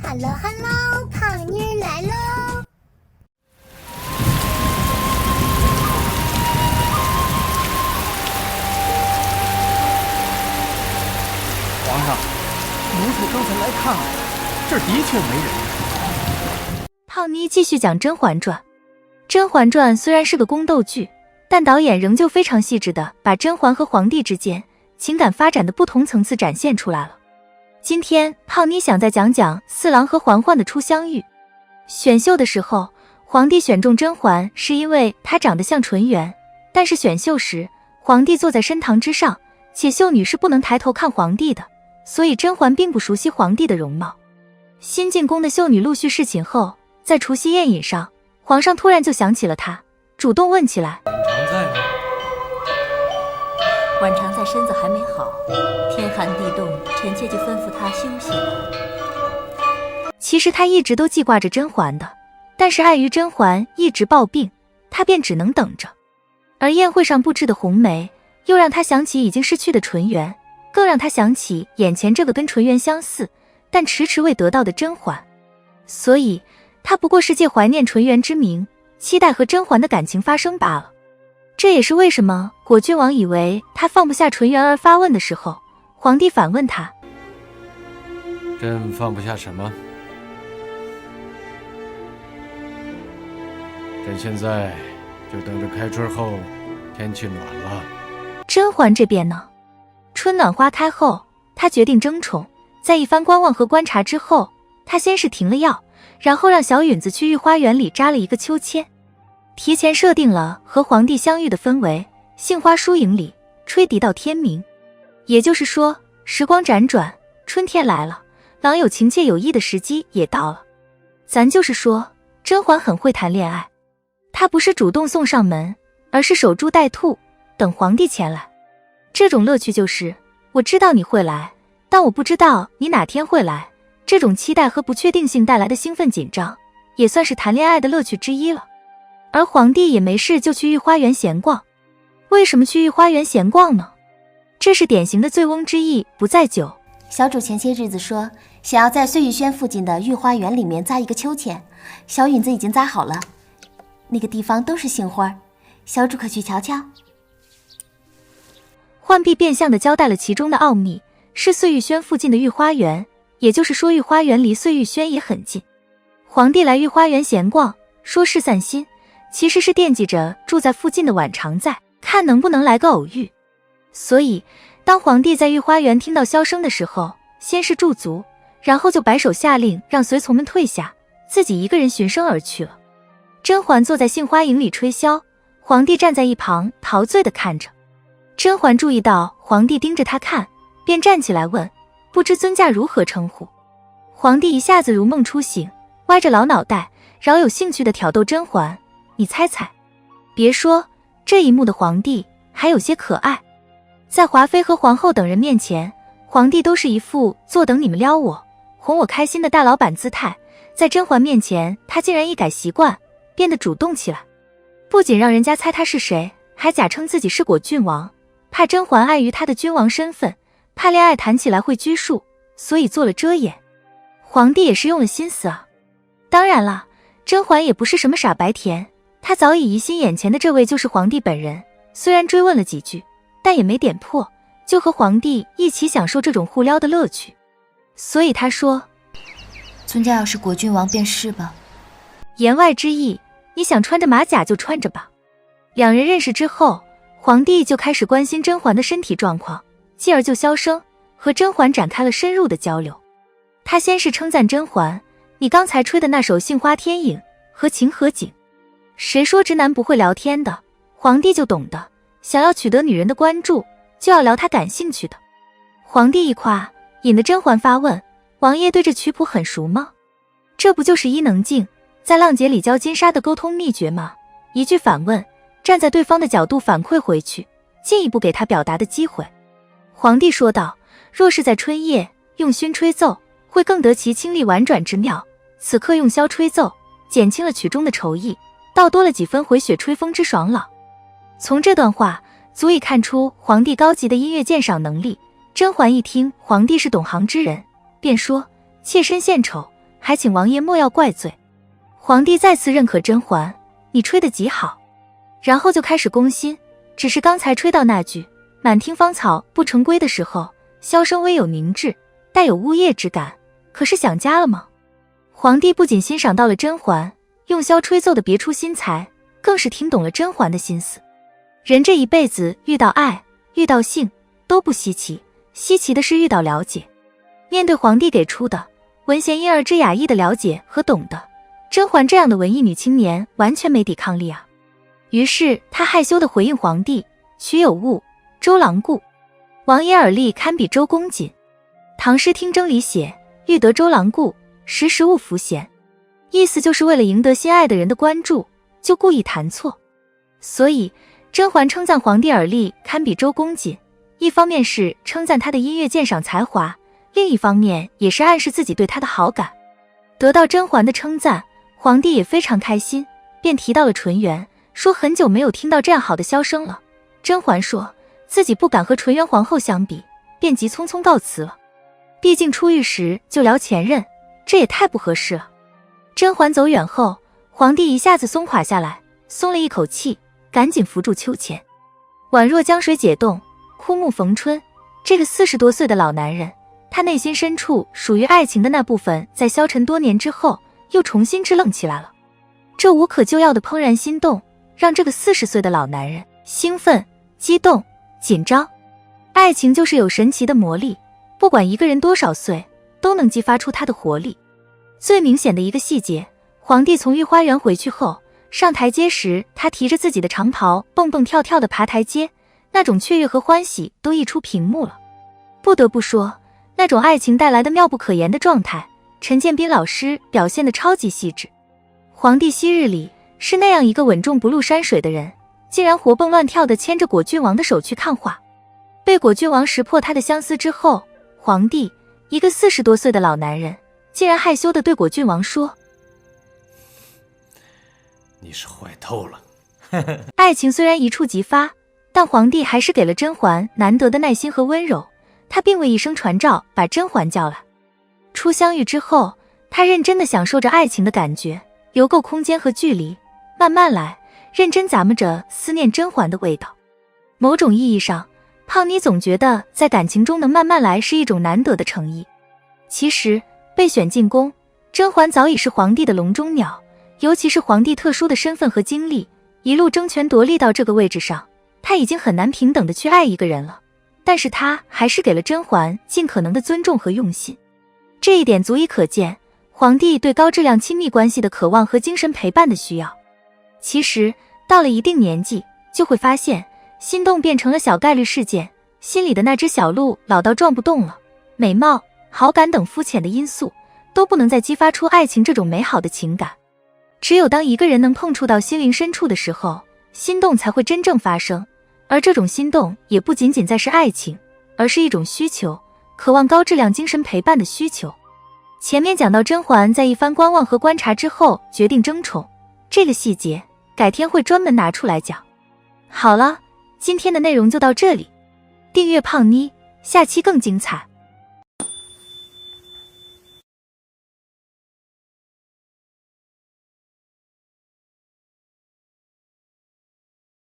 Hello Hello， 胖妮儿来喽！皇上，奴才刚才来看了，这儿的确没人。胖妮继续讲《甄嬛传》。《甄嬛传》虽然是个宫斗剧，但导演仍旧非常细致地把甄嬛和皇帝之间情感发展的不同层次展现出来了。今天胖妮想再讲讲四郎和嬛嬛的初相遇。选秀的时候，皇帝选中甄嬛是因为她长得像纯元，但是选秀时皇帝坐在深堂之上，且秀女是不能抬头看皇帝的，所以甄嬛并不熟悉皇帝的容貌。新进宫的秀女陆续侍寝后，在除夕宴饮上，皇上突然就想起了她，主动问起来：婉常在吗？婉常在身子还没好，天寒地冻，臣妾就吩咐她休息了。其实他一直都记挂着甄嬛的，但是碍于甄嬛一直抱病，他便只能等着。而宴会上布置的红梅，又让他想起已经逝去的纯元，更让他想起眼前这个跟纯元相似，但迟迟未得到的甄嬛。所以他不过是借怀念纯元之名，期待和甄嬛的感情发生罢了。这也是为什么果郡王以为他放不下纯元而发问的时候，皇帝反问他：朕放不下什么？朕现在就等着开春后天气暖了。甄嬛这边呢，春暖花开后，她决定争宠。在一番观望和观察之后，她先是停了药，然后让小允子去御花园里扎了一个秋千，提前设定了和皇帝相遇的氛围，杏花疏影里吹笛到天明。也就是说，时光辗转，春天来了，郎有情妾有意的时机也到了。咱就是说，甄嬛很会谈恋爱，她不是主动送上门，而是守株待兔，等皇帝前来。这种乐趣就是，我知道你会来，但我不知道你哪天会来。这种期待和不确定性带来的兴奋紧张，也算是谈恋爱的乐趣之一了。而皇帝也没事就去御花园闲逛。为什么去御花园闲逛呢？这是典型的醉翁之意不在酒。小主前些日子说想要在碎玉轩附近的御花园里面扎一个秋千，小允子已经扎好了，那个地方都是杏花，小主可去瞧瞧。浣碧变相地交代了其中的奥秘，是碎玉轩附近的御花园，也就是说御花园离碎玉轩也很近。皇帝来御花园闲逛，说是散心，其实是惦记着住在附近的婉常在，看能不能来个偶遇。所以当皇帝在御花园听到箫声的时候，先是驻足，然后就摆手下令让随从们退下，自己一个人循声而去了。甄嬛坐在杏花影里吹箫，皇帝站在一旁陶醉地看着。甄嬛注意到皇帝盯着她看，便站起来问：不知尊驾如何称呼？皇帝一下子如梦初醒，歪着老脑袋，饶有兴趣地挑逗甄嬛：你猜猜。别说，这一幕的皇帝还有些可爱。在华妃和皇后等人面前，皇帝都是一副坐等你们撩我哄我开心的大老板姿态，在甄嬛面前他竟然一改习惯，变得主动起来。不仅让人家猜他是谁，还假称自己是果郡王，怕甄嬛碍于他的君王身份，怕恋爱谈起来会拘束，所以做了遮掩。皇帝也是用了心思啊。当然了，甄嬛也不是什么傻白甜，她早已疑心眼前的这位就是皇帝本人，虽然追问了几句，但也没点破，就和皇帝一起享受这种互撩的乐趣。所以他说：尊家要是果郡王便是吧。言外之意，你想穿着马甲就穿着吧。两人认识之后，皇帝就开始关心甄嬛的身体状况，继而就箫声和甄嬛展开了深入的交流。他先是称赞甄嬛：你刚才吹的那首杏花天影和情和景。谁说直男不会聊天的，皇帝就懂得，想要取得女人的关注，就要聊她感兴趣的。皇帝一夸，引得甄嬛发问：王爷对这曲谱很熟吗？这不就是伊能静在浪姐里教金莎的沟通秘诀吗？一句反问，站在对方的角度反馈回去，进一步给他表达的机会。皇帝说道：若是在春夜用埙吹奏，会更得其清丽婉转之妙，此刻用箫吹奏，减轻了曲中的愁意，倒多了几分回雪吹风之爽朗。从这段话足以看出皇帝高级的音乐鉴赏能力。甄嬛一听皇帝是懂行之人，便说：妾身献丑，还请王爷莫要怪罪。皇帝再次认可甄嬛，你吹得极好，然后就开始攻心。只是刚才吹到那句满庭芳草不成规的时候，箫声微有凝滞，带有呜咽之感，可是想家了吗？皇帝不仅欣赏到了甄嬛用箫吹奏的别出心裁，更是听懂了甄嬛的心思。人这一辈子遇到爱，遇到性都不稀奇，稀奇的是遇到了解。面对皇帝给出的文贤因而之雅意的了解和懂得，甄嬛这样的文艺女青年完全没抵抗力啊。于是她害羞地回应皇帝，曲有误，周郎顾。王爷耳力堪比周公瑾。唐诗听征里写，欲得周郎顾，时时勿拂弦。意思就是为了赢得心爱的人的关注，就故意弹错。所以甄嬛称赞皇帝耳力堪比周公瑾，一方面是称赞他的音乐鉴赏才华，另一方面也是暗示自己对他的好感。得到甄嬛的称赞，皇帝也非常开心，便提到了纯元，说很久没有听到这样好的箫声了。甄嬛说自己不敢和纯元皇后相比，便急匆匆告辞了。毕竟出狱时就聊前任，这也太不合适了。甄嬛走远后，皇帝一下子松垮下来，松了一口气，赶紧扶住秋千。宛若江水解冻，枯木逢春。这个40多岁的老男人，他内心深处属于爱情的那部分，在消沉多年之后又重新支棱起来了。这无可救药的怦然心动，让这个40岁的老男人兴奋、激动、紧张。爱情就是有神奇的魔力，不管一个人多少岁，都能激发出他的活力。最明显的一个细节，皇帝从御花园回去后，上台阶时，他提着自己的长袍，蹦蹦跳跳地爬台阶，那种雀跃和欢喜都溢出屏幕了。不得不说，那种爱情带来的妙不可言的状态，陈建斌老师表现得超级细致。皇帝昔日里是那样一个稳重不露山水的人，竟然活蹦乱跳地牵着果郡王的手去看画。被果郡王识破他的相思之后，皇帝一个40多岁的老男人，竟然害羞地对果郡王说：你是坏透了。爱情虽然一触即发，但皇帝还是给了甄嬛难得的耐心和温柔。他并未一声传召把甄嬛叫来。初相遇之后，他认真地享受着爱情的感觉，留够空间和距离，慢慢来，认真咂摸着思念甄嬛的味道。某种意义上，胖妮总觉得在感情中能慢慢来是一种难得的诚意。其实被选进宫，甄嬛早已是皇帝的笼中鸟，尤其是皇帝特殊的身份和经历，一路争权夺利到这个位置上，他已经很难平等地去爱一个人了。但是他还是给了甄嬛尽可能的尊重和用心，这一点足以可见皇帝对高质量亲密关系的渴望和精神陪伴的需要。其实到了一定年纪，就会发现心动变成了小概率事件，心里的那只小鹿老到撞不动了，美貌、好感等肤浅的因素都不能再激发出爱情这种美好的情感。只有当一个人能碰触到心灵深处的时候，心动才会真正发生。而这种心动也不仅仅再是爱情，而是一种需求，渴望高质量精神陪伴的需求。前面讲到甄嬛在一番观望和观察之后决定争宠，这个细节改天会专门拿出来讲。好了，今天的内容就到这里，订阅胖妮，下期更精彩。